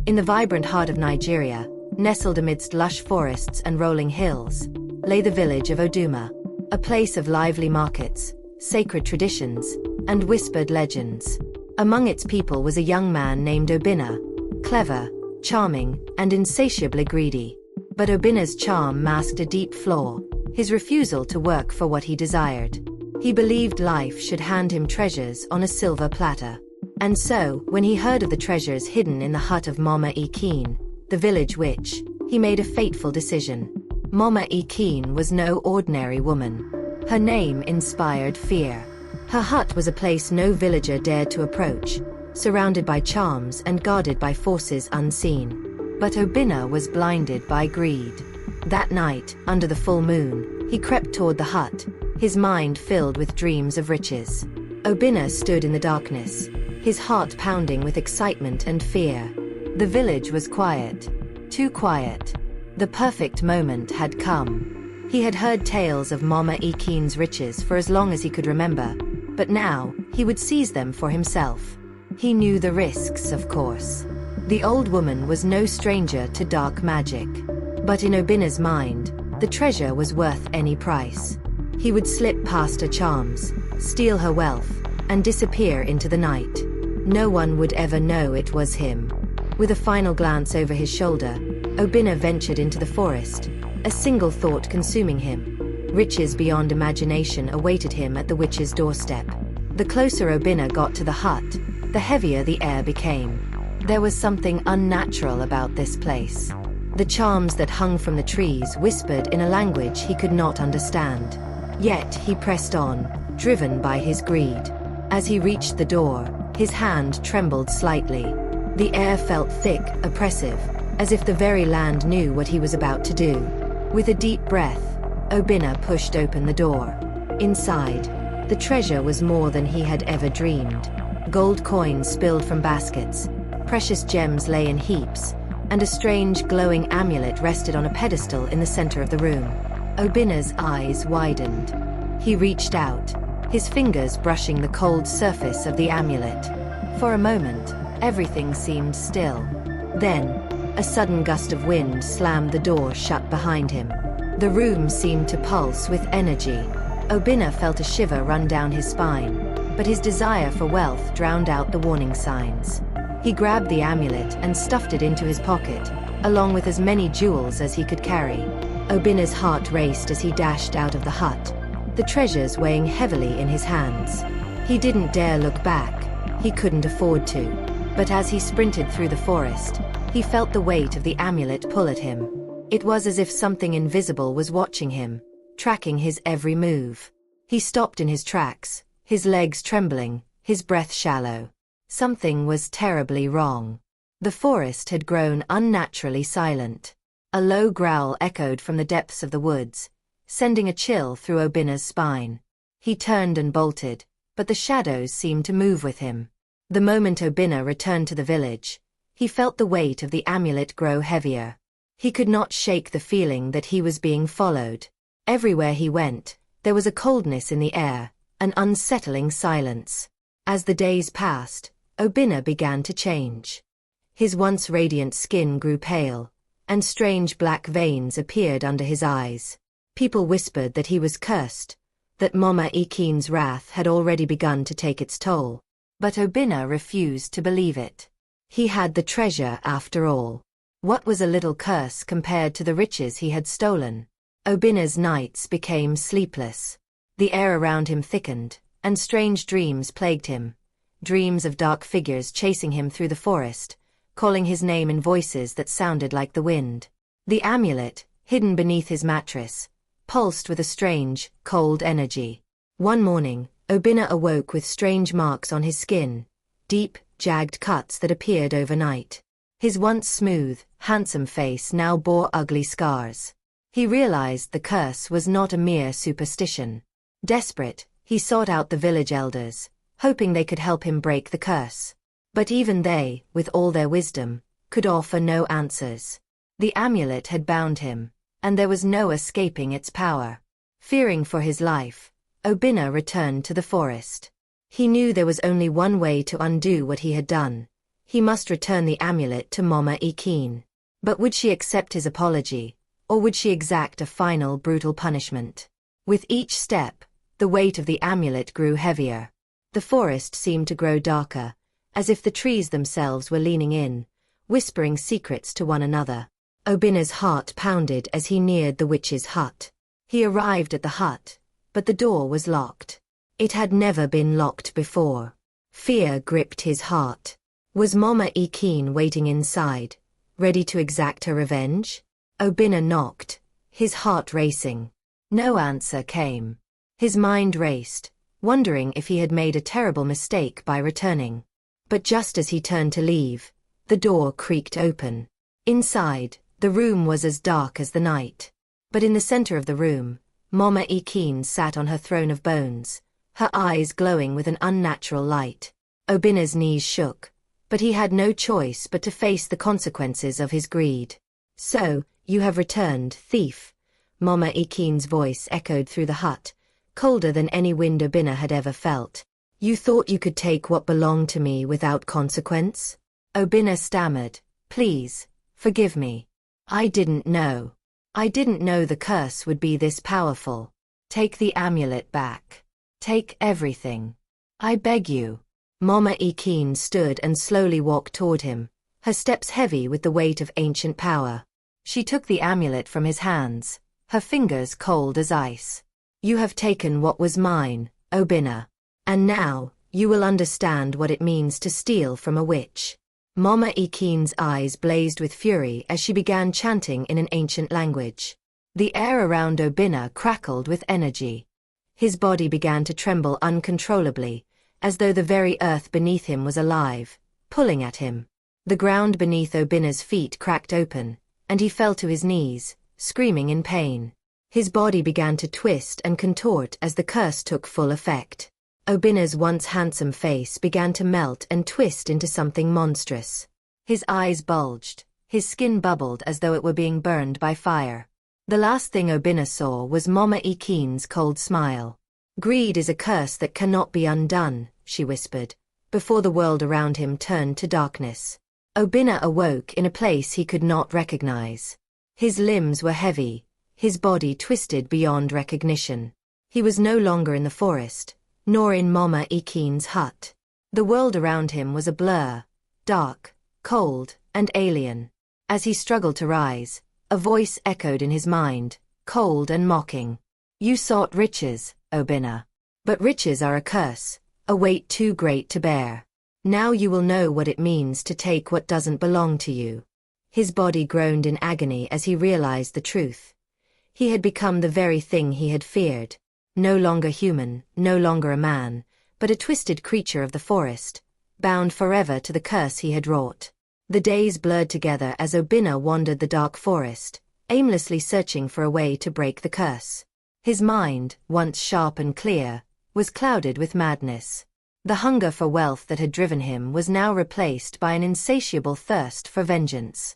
In the vibrant heart of Nigeria, nestled amidst lush forests and rolling hills, lay the village of Obinna, a place of lively markets, sacred traditions, and whispered legends. Among its people was a young man named Obinna, clever, charming, and insatiably greedy. But Obinna's charm masked a deep flaw: his refusal to work for what he desired. He believed life should hand him treasures on a silver platter. And so, when he heard of the treasures hidden in the hut of Mama Ekene, the village witch, he made a fateful decision. Mama Ekene was no ordinary woman. Her name inspired fear. Her hut was a place no villager dared to approach, surrounded by charms and guarded by forces unseen. But Obinna was blinded by greed. That night, under the full moon, he crept toward the hut, his mind filled with dreams of riches. Obinna stood in the darkness, his heart pounding with excitement and fear. The village was quiet. Too quiet. The perfect moment had come. He had heard tales of Mama Ekene's riches for as long as he could remember, but now, he would seize them for himself. He knew the risks, of course. The old woman was no stranger to dark magic. But in Obinna's mind, the treasure was worth any price. He would slip past her charms, steal her wealth, and disappear into the night. No one would ever know it was him. With a final glance over his shoulder, Obinna ventured into the forest, a single thought consuming him. Riches beyond imagination awaited him at the witch's doorstep. The closer Obinna got to the hut, the heavier the air became. There was something unnatural about this place. The charms that hung from the trees whispered in a language he could not understand. Yet he pressed on, driven by his greed. As he reached the door, his hand trembled slightly. The air felt thick, oppressive, as if the very land knew what he was about to do. With a deep breath, Obinna pushed open the door. Inside, the treasure was more than he had ever dreamed. Gold coins spilled from baskets, precious gems lay in heaps, and a strange glowing amulet rested on a pedestal in the center of the room. Obinna's eyes widened. He reached out, his fingers brushing the cold surface of the amulet. For a moment, everything seemed still. Then, a sudden gust of wind slammed the door shut behind him. The room seemed to pulse with energy. Obinna felt a shiver run down his spine, but his desire for wealth drowned out the warning signs. He grabbed the amulet and stuffed it into his pocket, along with as many jewels as he could carry. Obinna's heart raced as he dashed out of the hut, the treasures weighing heavily in his hands. He didn't dare look back. He couldn't afford to. But as he sprinted through the forest, he felt the weight of the amulet pull at him. It was as if something invisible was watching him, tracking his every move. He stopped in his tracks, his legs trembling, his breath shallow. Something was terribly wrong. The forest had grown unnaturally silent. A low growl echoed from the depths of the woods, sending a chill through Obinna's spine. He turned and bolted, but the shadows seemed to move with him. The moment Obinna returned to the village, he felt the weight of the amulet grow heavier. He could not shake the feeling that he was being followed. Everywhere he went, there was a coldness in the air, an unsettling silence. As the days passed, Obinna began to change. His once radiant skin grew pale, and strange black veins appeared under his eyes. People whispered that he was cursed, that Mama Ekene's wrath had already begun to take its toll. But Obinna refused to believe it. He had the treasure after all. What was a little curse compared to the riches he had stolen? Obinna's nights became sleepless. The air around him thickened, and strange dreams plagued him. Dreams of dark figures chasing him through the forest, calling his name in voices that sounded like the wind. The amulet, hidden beneath his mattress, pulsed with a strange, cold energy. One morning, Obinna awoke with strange marks on his skin, deep, jagged cuts that appeared overnight. His once smooth, handsome face now bore ugly scars. He realized the curse was not a mere superstition. Desperate, he sought out the village elders, hoping they could help him break the curse. But even they, with all their wisdom, could offer no answers. The amulet had bound him, and there was no escaping its power. Fearing for his life, Obinna returned to the forest. He knew there was only one way to undo what he had done. He must return the amulet to Mama Ekene. But would she accept his apology, or would she exact a final brutal punishment? With each step, the weight of the amulet grew heavier. The forest seemed to grow darker, as if the trees themselves were leaning in, whispering secrets to one another. Obinna's heart pounded as he neared the witch's hut. He arrived at the hut, but the door was locked. It had never been locked before. Fear gripped his heart. Was Mama Ekene waiting inside, ready to exact her revenge? Obinna knocked, his heart racing. No answer came. His mind raced, wondering if he had made a terrible mistake by returning. But just as he turned to leave, the door creaked open. Inside, the room was as dark as the night. But in the center of the room, Mama Ekene sat on her throne of bones, her eyes glowing with an unnatural light. Obinna's knees shook, but he had no choice but to face the consequences of his greed. "So, you have returned, thief." Mama Ekene's voice echoed through the hut, colder than any wind Obinna had ever felt. "You thought you could take what belonged to me without consequence?" Obinna stammered, "Please, forgive me. I didn't know. I didn't know the curse would be this powerful. Take the amulet back. Take everything. I beg you." Mama Ekene stood and slowly walked toward him, her steps heavy with the weight of ancient power. She took the amulet from his hands, her fingers cold as ice. "You have taken what was mine, Obinna. And now, you will understand what it means to steal from a witch." Mama Ekene's eyes blazed with fury as she began chanting in an ancient language. The air around Obinna crackled with energy. His body began to tremble uncontrollably, as though the very earth beneath him was alive, pulling at him. The ground beneath Obinna's feet cracked open, and he fell to his knees, screaming in pain. His body began to twist and contort as the curse took full effect. Obinna's once handsome face began to melt and twist into something monstrous. His eyes bulged, his skin bubbled as though it were being burned by fire. The last thing Obinna saw was Mama Ekene's cold smile. "Greed is a curse that cannot be undone," she whispered, before the world around him turned to darkness. Obinna awoke in a place he could not recognize. His limbs were heavy, his body twisted beyond recognition. He was no longer in the forest, nor in Mama Ekene's hut. The world around him was a blur, dark, cold, and alien. As he struggled to rise, a voice echoed in his mind, cold and mocking. "You sought riches, Obinna. But riches are a curse, a weight too great to bear. Now you will know what it means to take what doesn't belong to you." His body groaned in agony as he realized the truth. He had become the very thing he had feared. No longer human, no longer a man, but a twisted creature of the forest, bound forever to the curse he had wrought. The days blurred together as Obinna wandered the dark forest, aimlessly searching for a way to break the curse. His mind, once sharp and clear, was clouded with madness. The hunger for wealth that had driven him was now replaced by an insatiable thirst for vengeance.